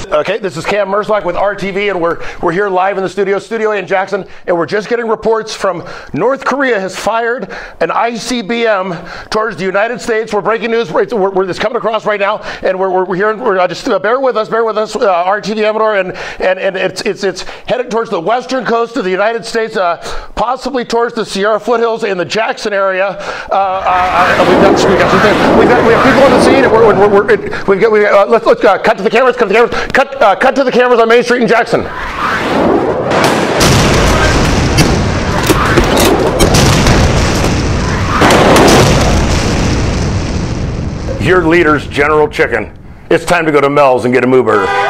Okay, this is Cam Merzlock with RTV, and we're here live in the studio in Jackson, and we're just getting reports from North Korea has fired an ICBM towards the United States. We're breaking news. We're this coming across right now, and we're hearing. Just bear with us, RTV AMADOR, and it's headed towards the western coast of the United States, possibly towards the Sierra foothills in the Jackson area. We have people on the scene, and let's cut to the cameras. Cut to the cameras on Main Street in Jackson. Your leader's General Chicken. It's time to go to Mel's and get a Moo Burger.